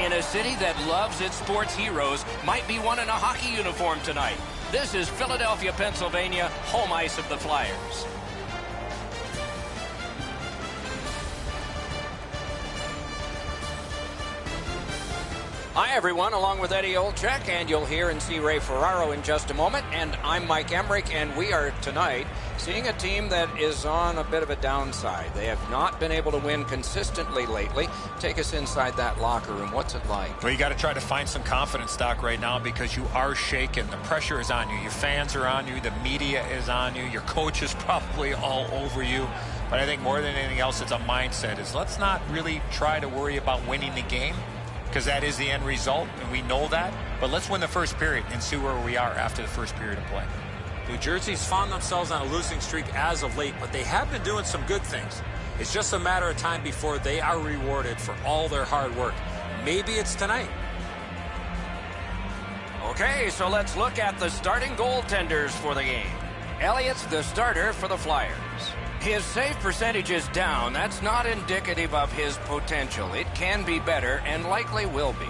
in a city that loves its sports heroes might be one in a hockey uniform tonight. This is Philadelphia, Pennsylvania, home ice of the Flyers. Hi, everyone, along with Eddie Olczyk, and you'll hear and see Ray Ferraro in just a moment. And I'm Mike Emmerich, and we are tonight seeing a team that is on a bit of a downside. They have not been able to win consistently lately. Take us inside that locker room. What's it like? Well, you got to try to find some confidence, Doc, right now, because you are shaken. The pressure is on you. Your fans are on you. The media is on you. Your coach is probably all over you. But I think more than anything else, it's a mindset. Let's not really try to worry about winning the game, because that is the end result, and we know that. But let's win the first period and see where we are after the first period of play. New Jersey's found themselves on a losing streak as of late, but they have been doing some good things. It's just a matter of time before they are rewarded for all their hard work. Maybe it's tonight. Okay, so let's look at the starting goaltenders for the game. Elliott's the starter for the Flyers. His save percentage is down. That's not indicative of his potential. It can be better and likely will be.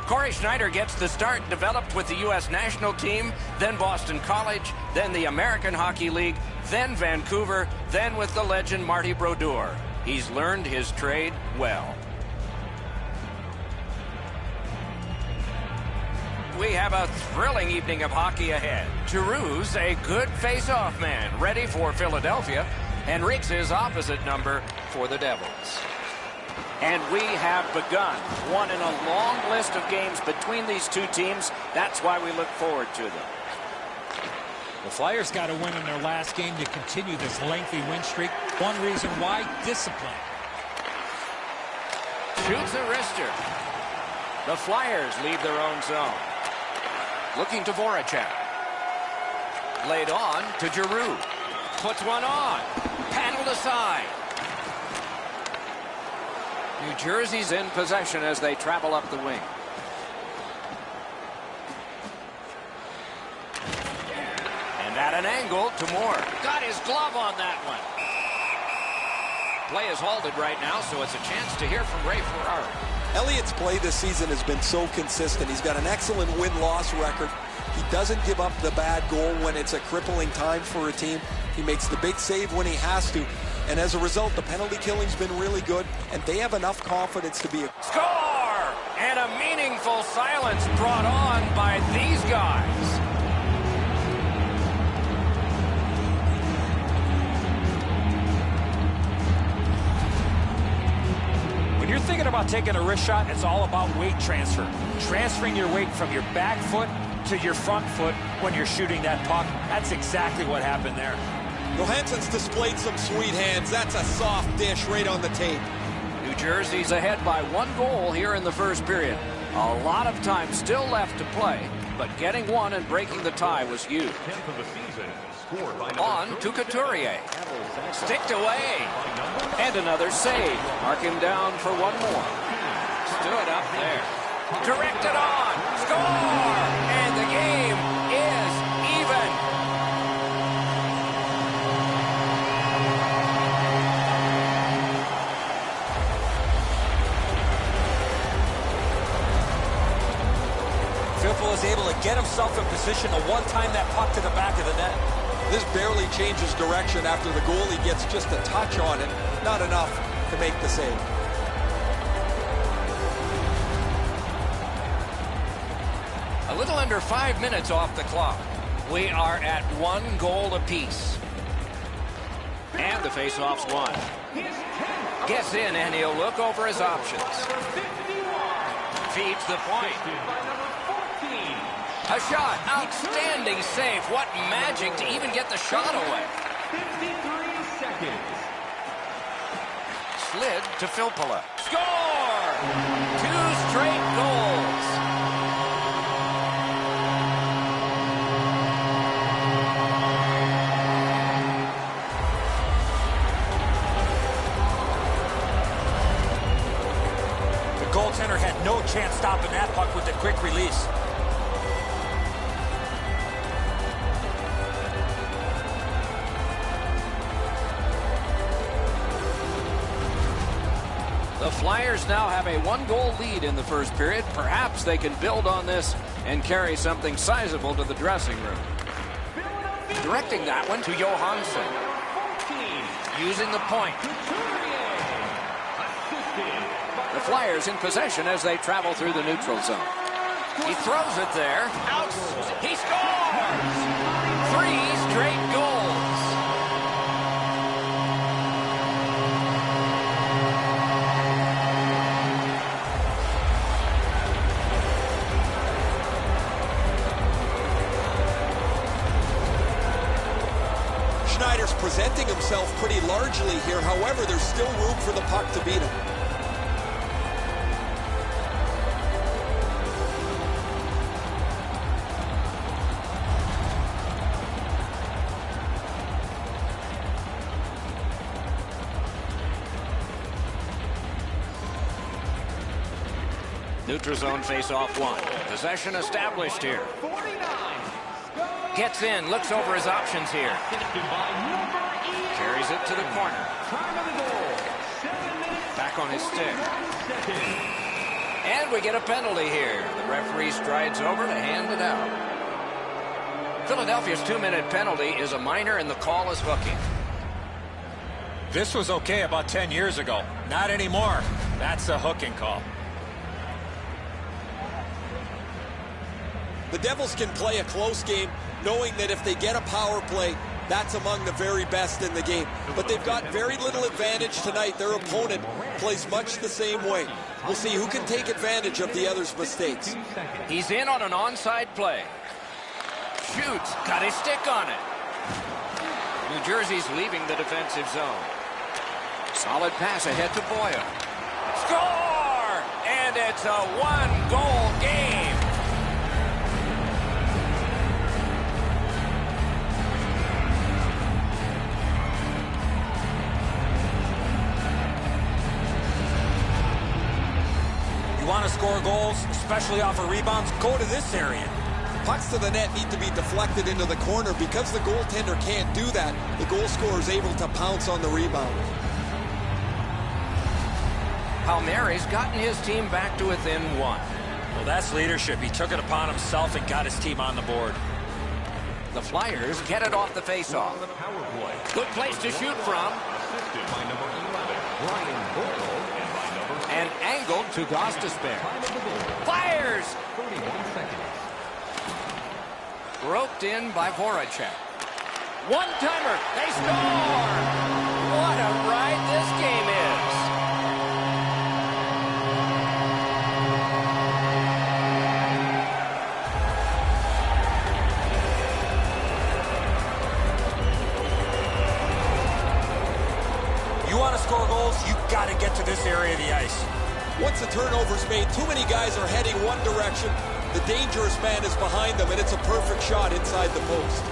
Corey Schneider gets the start, developed with the U.S. national team, then Boston College, then the American Hockey League, then Vancouver, then with the legend Marty Brodeur. He's learned his trade well. We have a thrilling evening of hockey ahead. Giroux's a good face-off man, ready for Philadelphia. Henrique's his opposite number for the Devils. And we have begun. One in a long list of games between these two teams. That's why we look forward to them. The Flyers got to win in their last game to continue this lengthy win streak. One reason why, discipline. Shoots a wrister. The Flyers leave their own zone. Looking to Voracek. Laid on to Giroux. Puts one on. Paddled aside. New Jersey's in possession as they travel up the wing. And at an angle to Moore. Got his glove on that one. Play is halted right now, so it's a chance to hear from Ray Ferraro. Elliott's play this season has been so consistent. He's got an excellent win-loss record. He doesn't give up the bad goal when it's a crippling time for a team. He makes the big save when he has to. And as a result, the penalty killing's been really good, and they have enough confidence to be a... Score! And a meaningful silence brought on by these guys. When you're thinking about taking a wrist shot, it's all about weight transfer. Transferring your weight from your back foot to your front foot when you're shooting that puck. That's exactly what happened there. Johansson's displayed some sweet hands. That's a soft dish right on the tape. New Jersey's ahead by 1 goal here in the first period. A lot of time still left to play, but getting one and breaking the tie was huge. On to Couturier. Sticked away. And another save. Mark him down for one more. Stood up there. Directed on. Score! And the game is even. Filppula is able to get himself in position to one-time that puck to the back of the net. This barely changes direction after the goalie gets just a touch on it. Not enough to make the save. A little under 5 minutes off the clock. We are at 1 goal apiece. And the faceoff's won. Gets in, and he'll look over his options. Feeds the point. A shot. Outstanding save. What magic to even get the shot away. 53 seconds. Slid to Filppula. Score! 2 straight goals. The goaltender had no chance stopping that puck with the quick release. The Flyers now have a 1-goal lead in the first period. Perhaps they can build on this and carry something sizable to the dressing room. Directing that one to Johansson. Using the point. The Flyers in possession as they travel through the neutral zone. He throws it there. Out. He scores! 3 straight goals. Schneider's presenting himself pretty largely here. However, there's still room for the puck to beat him. Neutral zone face-off 1. Possession established here. Gets in, looks over his options here. Carries it to the corner. Back on his stick. And we get a penalty here. The referee strides over to hand it out. Philadelphia's 2-minute penalty is a minor and the call is hooking. This was okay about 10 years ago. Not anymore. That's a hooking call. The Devils can play a close game, knowing that if they get a power play, that's among the very best in the game. But they've got very little advantage tonight. Their opponent plays much the same way. We'll see who can take advantage of the other's mistakes. He's in on an onside play. Shoots, got his stick on it. New Jersey's leaving the defensive zone. Solid pass ahead to Boyle. Score! And it's a 1-goal game. You want to score goals, especially off of rebounds, go to this area. Pucks to the net need to be deflected into the corner. Because the goaltender can't do that, the goal scorer is able to pounce on the rebound. Palmieri's gotten his team back to within 1. Well, that's leadership. He took it upon himself and got his team on the board. The Flyers get it off the faceoff. Good place to shoot from. And angled to Gostisbehere. Flyers! Roped in by Voracek. One-timer. They score! What a ride this game is. You want to score goals, you got to get to this area of the ice. Once the turnover's made, too many guys are heading one direction. The dangerous man is behind them, and it's a perfect shot inside the post.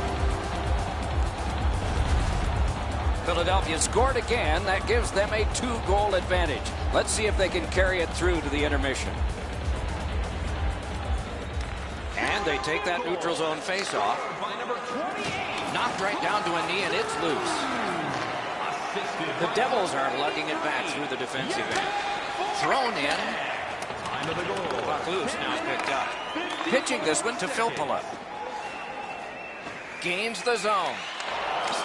Philadelphia scored again. That gives them a 2-goal advantage. Let's see if they can carry it through to the intermission. And they take that neutral zone face-off. Knocked right down to a knee, and it's loose. The Devils are lugging it back through the defensive end. Thrown in. Puck loose, now picked up. Pitching this one to Filppula. Gains the zone.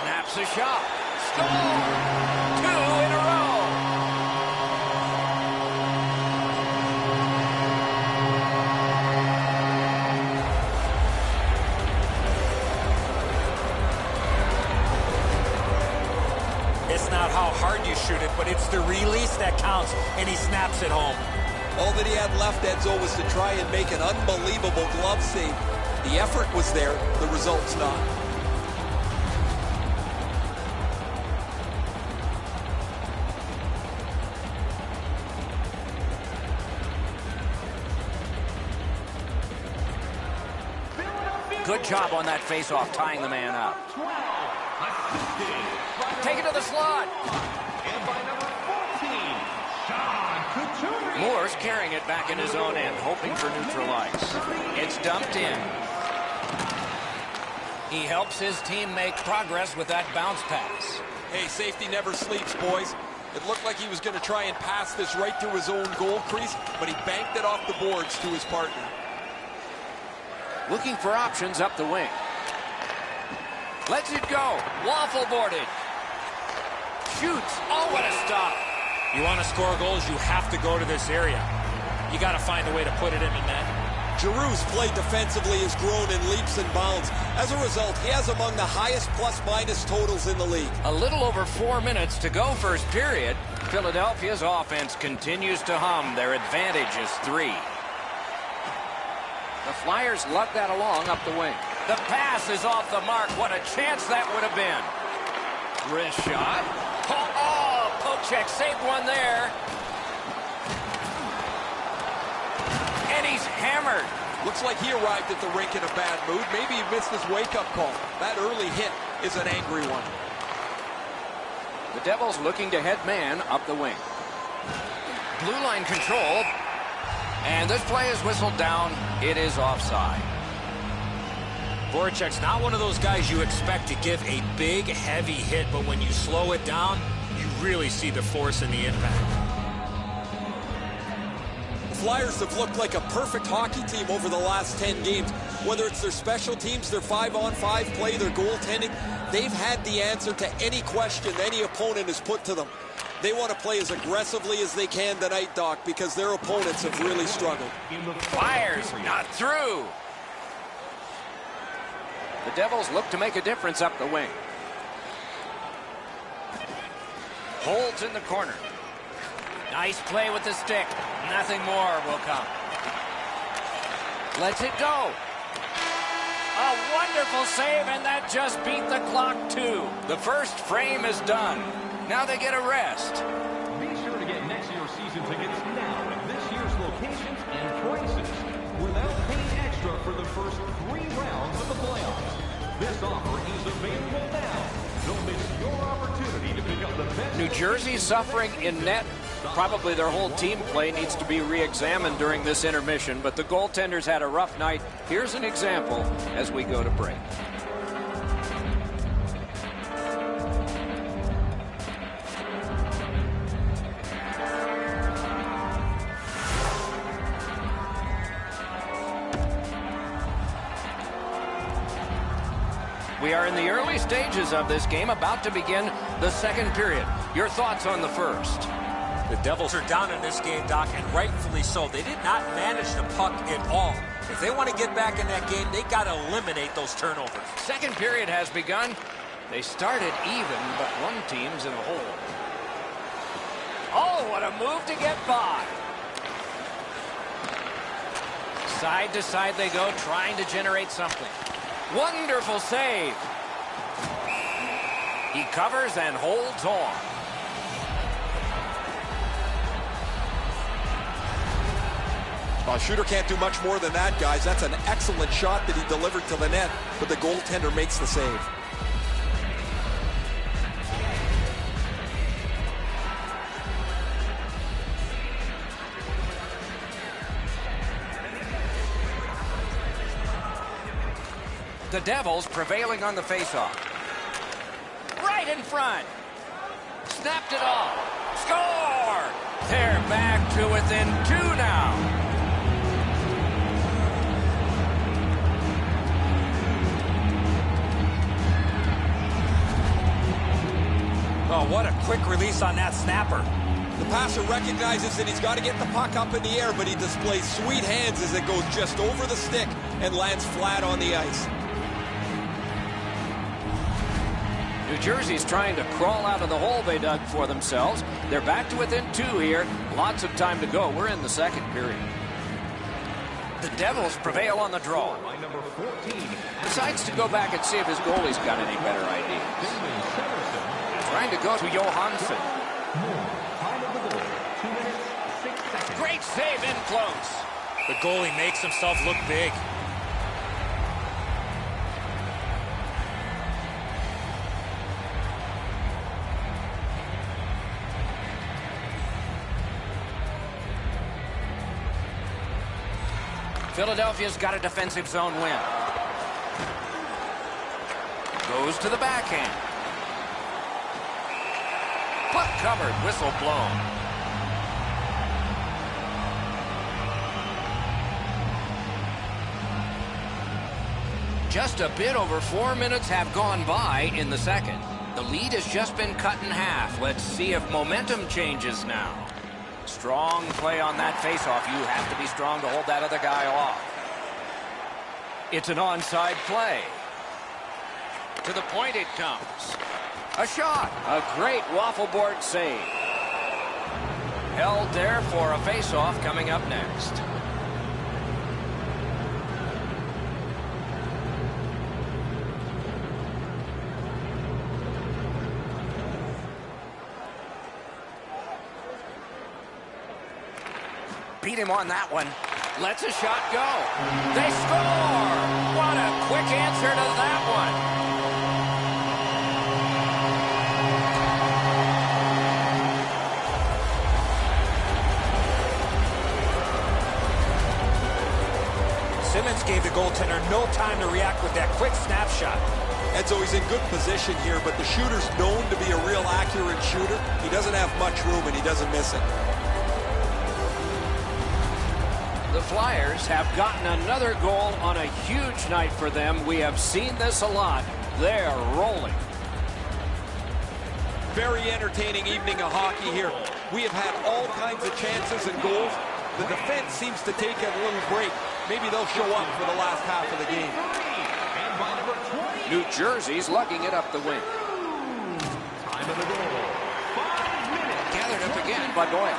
Snaps a shot. Score! 2 in a row. It's not how hard you shoot it, but it's the release that counts, and he snaps it home. All that he had left, Edzo, was to try and make an unbelievable glove save. The effort was there, the result's not. Good job on that face-off, tying the man up. Take it to the slot. Moore's carrying it back in his own end, hoping for neutral ice. It's dumped in. He helps his team make progress with that bounce pass. Hey, safety never sleeps, boys. It looked like he was going to try and pass this right through his own goal crease, but he banked it off the boards to his partner. Looking for options up the wing. Lets it go. Waffle boarded. Shoots. Oh, what a stop. You want to score goals, you have to go to this area. You got to find a way to put it in the net. Giroux's play defensively has grown in leaps and bounds. As a result, he has among the highest plus-minus totals in the league. A little over 4 minutes to go first period. Philadelphia's offense continues to hum. Their advantage is 3. The Flyers lug that along up the wing. The pass is off the mark. What a chance that would have been. Wrist shot. Oh, Pocheck saved one there. And he's hammered. Looks like he arrived at the rink in a bad mood. Maybe he missed his wake-up call. That early hit is an angry one. The Devils looking to head man up the wing. Blue line control. And this play is whistled down. It is offside. Voracek's not one of those guys you expect to give a big, heavy hit, but when you slow it down, you really see the force in the impact. The Flyers have looked like a perfect hockey team over the last 10 games. Whether it's their special teams, their 5-on-5 play, their goaltending, they've had the answer to any question any opponent has put to them. They want to play as aggressively as they can tonight, Doc, because their opponents have really struggled. Flyers not through. The Devils look to make a difference up the wing. Holds in the corner. Nice play with the stick. Nothing more will come. Lets it go. A wonderful save, and that just beat the clock too. The first frame is done. Now they get a rest. Be sure to get next year's season tickets now at this year's locations and prices without paying extra for the first 3 rounds of the playoffs. This offer is available now. Don't miss your opportunity to pick up the best. New Jersey suffering in net. Probably their whole team play needs to be re-examined during this intermission, but the goaltenders had a rough night. Here's an example as we go to break. We are in the early stages of this game, about to begin the second period. Your thoughts on the first? The Devils are down in this game, Doc, and rightfully so. They did not manage the puck at all. If they want to get back in that game, they got to eliminate those turnovers. Second period has begun. They started even, but one team's in a hole. Oh, what a move to get by. Side to side they go, trying to generate something. Wonderful save. He covers and holds on. Well, shooter can't do much more than that, guys. That's an excellent shot that he delivered to the net, but the goaltender makes the save. The Devils prevailing on the faceoff. Right in front. Snapped it off. Score! They're back to within 2 now. Oh, what a quick release on that snapper. The passer recognizes that he's got to get the puck up in the air, but he displays sweet hands as it goes just over the stick and lands flat on the ice. New Jersey's trying to crawl out of the hole they dug for themselves. They're back to within 2 here. Lots of time to go. We're in the second period. The Devils prevail on the draw. Decides to go back and see if his goalie's got any better ideas. Trying to go to Johansson. Great save in close. The goalie makes himself look big. Philadelphia's got a defensive zone win. Goes to the backhand. Puck covered, whistle blown. Just a bit over 4 minutes have gone by in the second. The lead has just been cut in half. Let's see if momentum changes now. Strong play on that faceoff. You have to be strong to hold that other guy off. It's an onside play. To the point it comes. A shot. A great waffle board save. Held there for a faceoff coming up next. Beat him on that one. Lets a shot go. They score! What a quick answer to that one. Simmons gave the goaltender no time to react with that quick snapshot. And so he's in good position here, but the shooter's known to be a real accurate shooter. He doesn't have much room, and he doesn't miss it. The Flyers have gotten another goal on a huge night for them. We have seen this a lot. They're rolling. Very entertaining evening of hockey here. We have had all kinds of chances and goals. The defense seems to take a little break. Maybe they'll show up for the last half of the game. New Jersey's lugging it up the wing. Time of the goal. 5 minutes. Gathered up again by Doyle.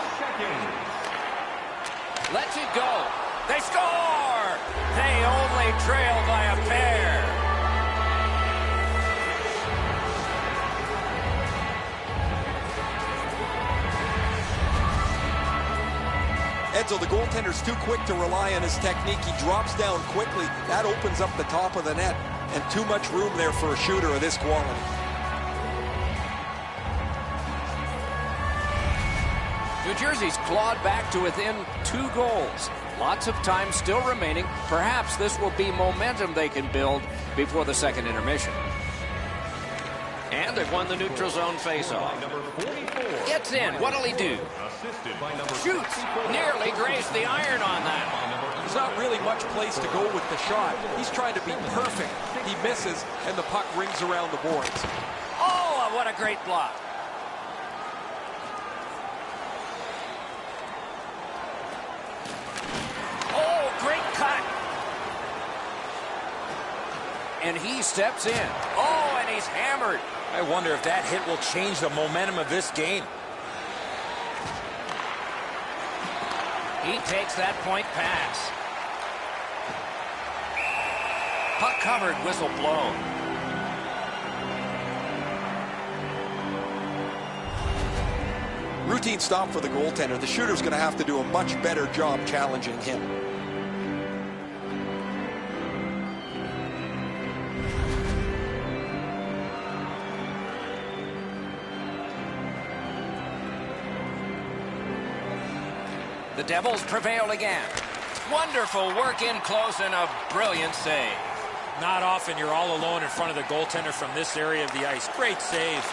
Lets it go. They score! They only trail by a pair. Edzo, the goaltender's too quick to rely on his technique. He drops down quickly. That opens up the top of the net. And too much room there for a shooter of this quality. New Jersey's clawed back to within 2 goals. Lots of time still remaining. Perhaps this will be momentum they can build before the second intermission. And they've won the neutral zone faceoff. Gets in. What'll he do? Shoots. Nearly grazed the iron on that. There's not really much place to go with the shot. He's trying to be perfect. He misses, and the puck rings around the boards. Oh, what a great block. And he steps in. Oh, and he's hammered. I wonder if that hit will change the momentum of this game. He takes that point pass. Puck covered, whistle blown. Routine stop for the goaltender. The shooter's going to have to do a much better job challenging him. The Devils prevail again. Wonderful work in close and a brilliant save. Not often you're all alone in front of the goaltender from this area of the ice. Great save.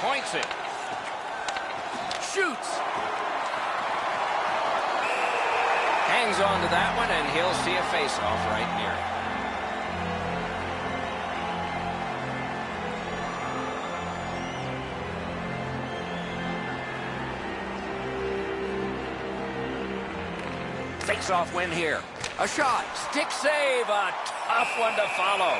Points it. Shoots. Hangs on to that one, and he'll see a face-off right near him. Face-off win here. A shot. Stick save. A tough one to follow.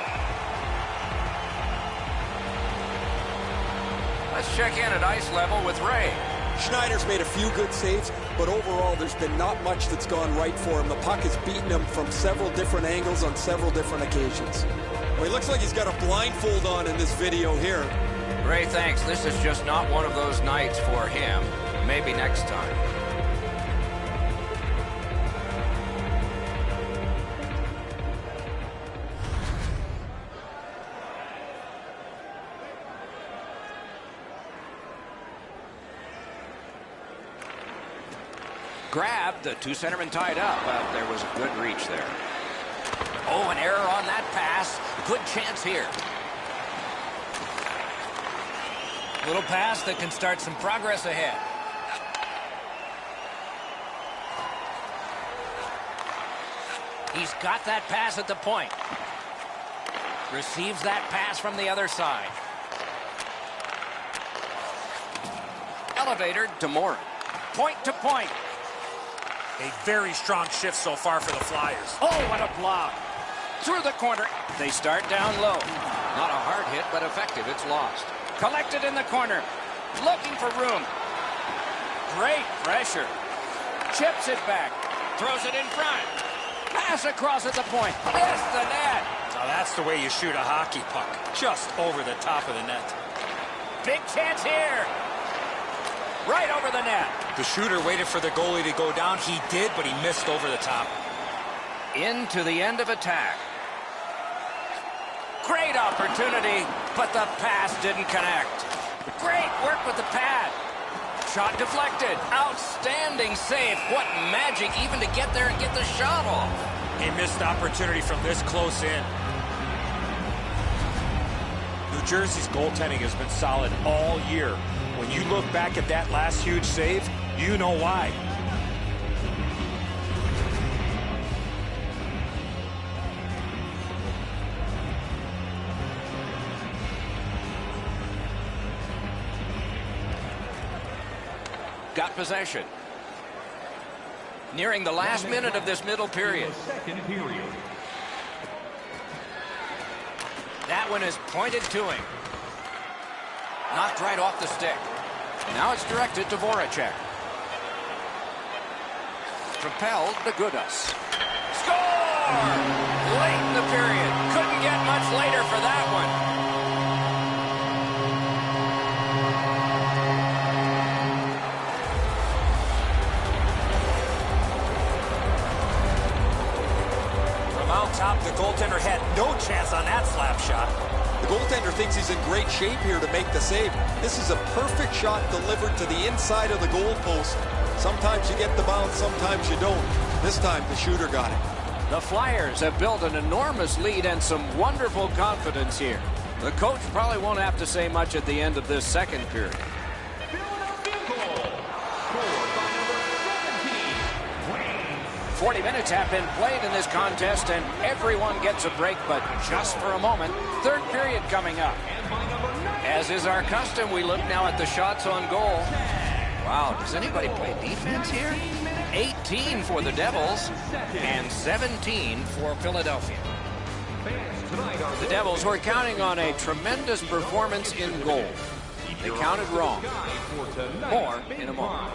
Let's check in at ice level with Ray. Schneider's made a few good saves, but overall there's been not much that's gone right for him. The puck has beaten him from several different angles on several different occasions. Well, he looks like he's got a blindfold on in this video here. Ray, thanks. This is just not one of those nights for him. Maybe next time. Grabbed, the 2 centermen tied up, but there was a good reach there. Oh, an error on that pass. Good chance here. Little pass that can start some progress ahead. He's got that pass at the point. Receives that pass from the other side. Elevator to Moore. Point to point. A very strong shift so far for the Flyers. Oh, what a block. Through the corner. They start down low. Not a hard hit, but effective. It's lost. Collected in the corner. Looking for room. Great pressure. Chips it back. Throws it in front. Pass across at the point. Missed the net. Now that's the way you shoot a hockey puck. Just over the top of the net. Big chance here. Right over the net. The shooter waited for the goalie to go down. He did, but he missed over the top. Into the end of attack. Great opportunity, but the pass didn't connect. Great work with the pad. Shot deflected. Outstanding save. What magic even to get there and get the shot off. A missed opportunity from this close in. New Jersey's goaltending has been solid all year. When you look back at that last huge save, you know why. Got possession. Nearing the last minute of this middle period. Second period. That one is pointed to him. Knocked right off the stick. Now it's directed to Voracek. Propelled to Gudas. Score! Late in the period. Couldn't get much later for that one. Top, the goaltender had no chance on that slap shot. The goaltender thinks he's in great shape here to make the save. This is a perfect shot delivered to the inside of the goal post. Sometimes you get the bounce, sometimes you don't. This time the shooter got it. The Flyers have built an enormous lead and some wonderful confidence here. The coach probably won't have to say much at the end of this second period. 40 minutes have been played in this contest, and everyone gets a break, but just for a moment. Third period coming up. As is our custom, we look now at the shots on goal. Wow, does anybody play defense here? 18 for the Devils and 17 for Philadelphia. The Devils were counting on a tremendous performance in goal. They counted wrong. More in a moment.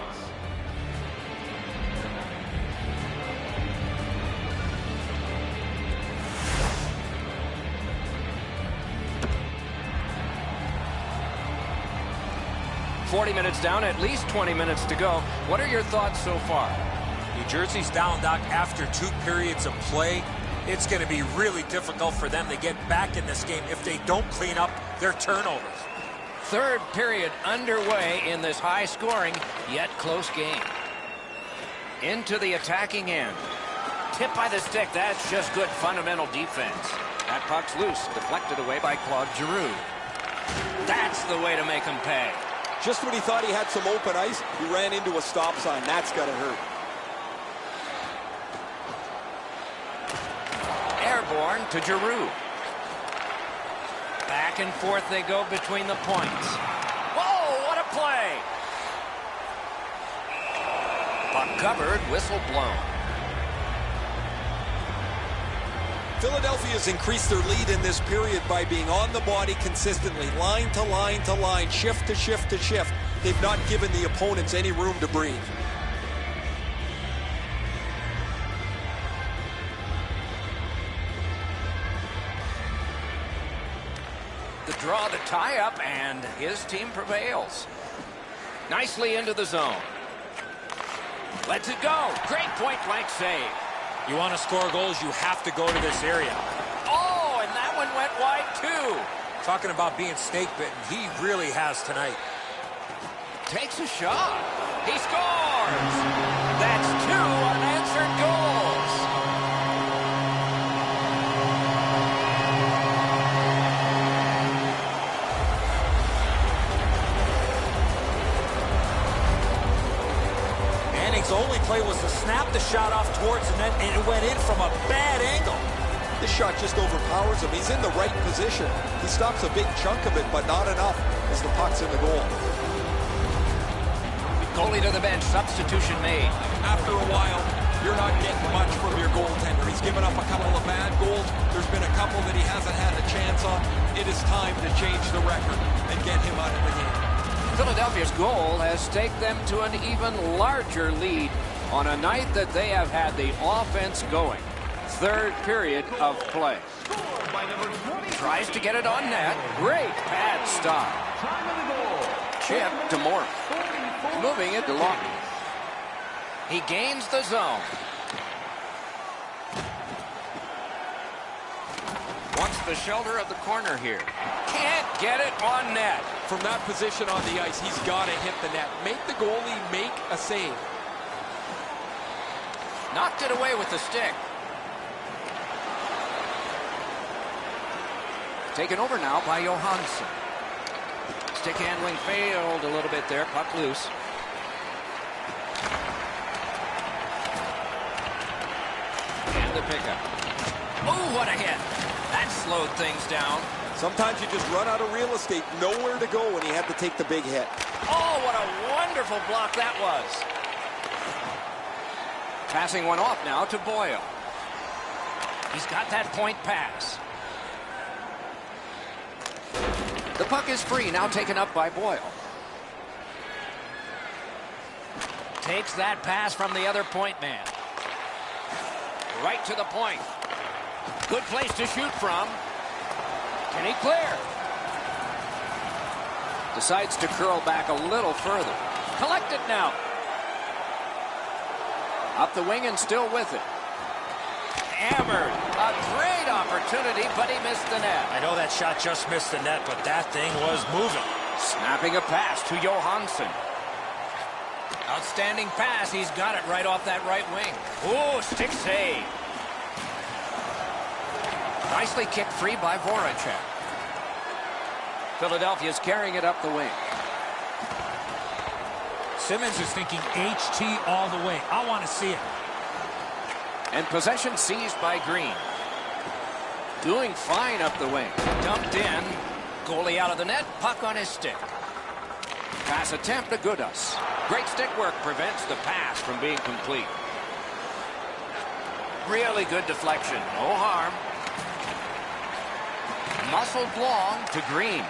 .40 minutes down, at least 20 minutes to go. What are your thoughts so far? New Jersey's down, Doc, after 2 periods of play. It's going to be really difficult for them to get back in this game if they don't clean up their turnovers. Third period underway in this high-scoring, yet close game. Into the attacking end. Tip by the stick. That's just good fundamental defense. That puck's loose, deflected away by Claude Giroux. That's the way to make him pay. Just when he thought he had some open ice, he ran into a stop sign. That's got to hurt. Airborne to Giroux. Back and forth they go between the points. Whoa, what a play! Puck covered, whistle blown. Philadelphia has increased their lead in this period by being on the body consistently, line to line to line, shift to shift to shift. They've not given the opponents any room to breathe. The draw, the tie-up, and his team prevails. Nicely into the zone. Lets it go. Great point-blank save. You want to score goals, you have to go to this area. Oh, and that one went wide, too. Talking about being snake-bitten, he really has tonight. Takes a shot. He scores. That's 2 unanswered goals. Philly's only play was to snap the shot off towards the net, and it went in from a bad angle. This shot just overpowers him. He's in the right position. He stops a big chunk of it, but not enough as the puck's in the goal. Goalie to the bench. Substitution made. After a while, you're not getting much from your goaltender. He's given up a couple of bad goals. There's been a couple that he hasn't had a chance on. It is time to change the record and get him out of the game. Philadelphia's goal has taken them to an even larger lead on a night that they have had the offense going. Third period of play. Tries to get it on net. Great pad stop. Chip to Morris. Moving it to Lawton. He gains the zone. Wants the shelter of the corner here. Can't get it on net. From that position on the ice, he's got to hit the net. Make the goalie make a save. Knocked it away with the stick. Taken over now by Johansson. Stick handling failed a little bit there. Puck loose. And the pickup. Oh, what a hit. That slowed things down. Sometimes you just run out of real estate, nowhere to go, and he had to take the big hit. Oh, what a wonderful block that was. Passing one off now to Boyle. He's got that point pass. The puck is free, now taken up by Boyle. Takes that pass from the other point man. Right to the point. Good place to shoot from. Can he clear? Decides to curl back a little further. Collect it now. Up the wing and still with it. Hammered. A great opportunity, but he missed the net. I know that shot just missed the net, but that thing was moving. Snapping a pass to Johansson. Outstanding pass. He's got it right off that right wing. Ooh, stick save. Nicely kicked free by Voracek. Philadelphia's carrying it up the wing. Simmons is thinking HT all the way. I want to see it. And possession seized by Green. Doing fine up the wing. Dumped in. Goalie out of the net. Puck on his stick. Pass attempt to Gudas. Great stick work prevents the pass from being complete. Really good deflection. No harm. Muscled long to Green.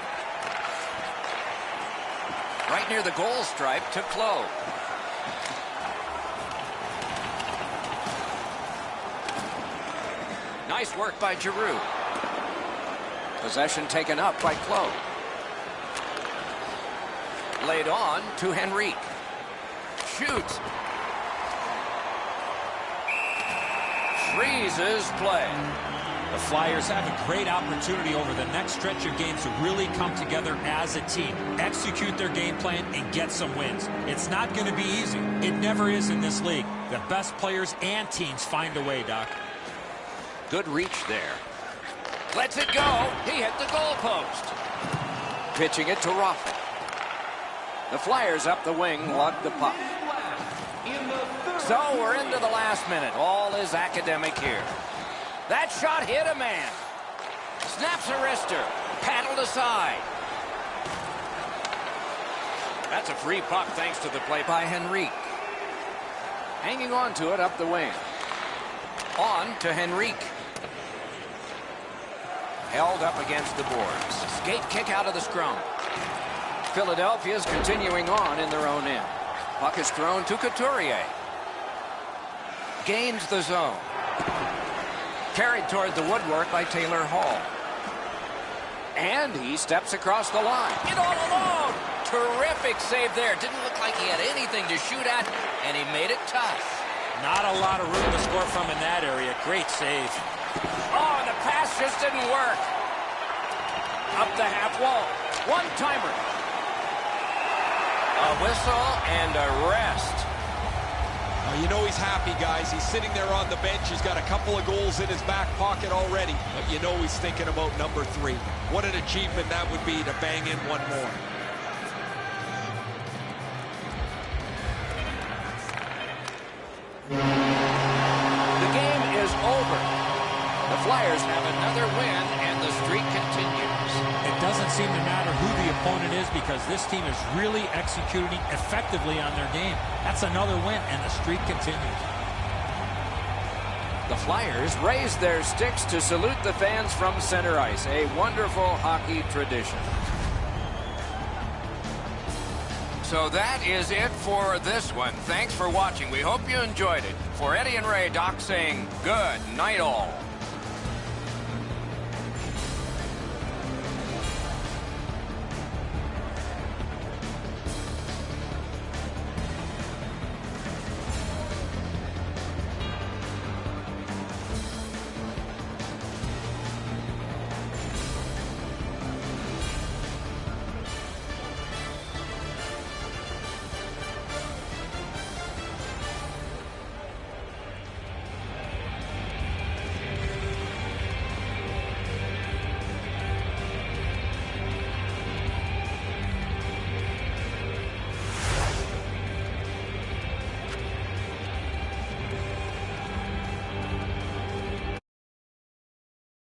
Right near the goal stripe to Clove. Nice work by Giroux. Possession taken up by Clove. Laid on to Henrique. Shoots. Freezes play. The Flyers have a great opportunity over the next stretch of games to really come together as a team, execute their game plan, and get some wins. It's not going to be easy. It never is in this league. The best players and teams find a way, Doc. Good reach there. Lets it go. He hit the goalpost. Pitching it to Raffl. The Flyers up the wing lug the puck. So we're into the last minute. All is academic here. That shot hit a man. Snaps a wrister. Paddled aside. That's a free puck thanks to the play by Henrique. Hanging on to it up the wing. On to Henrique. Held up against the boards. Skate kick out of the scrum. Philadelphia's continuing on in their own end. Puck is thrown to Couturier. Gains the zone. Carried toward the woodwork by Taylor Hall. And he steps across the line. In all alone. Terrific save there. Didn't look like he had anything to shoot at, and he made it tough. Not a lot of room to score from in that area. Great save. Oh, and the pass just didn't work. Up the half wall. One-timer. A whistle and a rest. You know he's happy, guys. He's sitting there on the bench. He's got a couple of goals in his back pocket already. But you know he's thinking about number 3. What an achievement that would be to bang in one more. Flyers have another win, and the streak continues. It doesn't seem to matter who the opponent is because this team is really executing effectively on their game. That's another win, and the streak continues. The Flyers raise their sticks to salute the fans from center ice, a wonderful hockey tradition. So that is it for this one. Thanks for watching. We hope you enjoyed it. For Eddie and Ray, Doc saying good night all.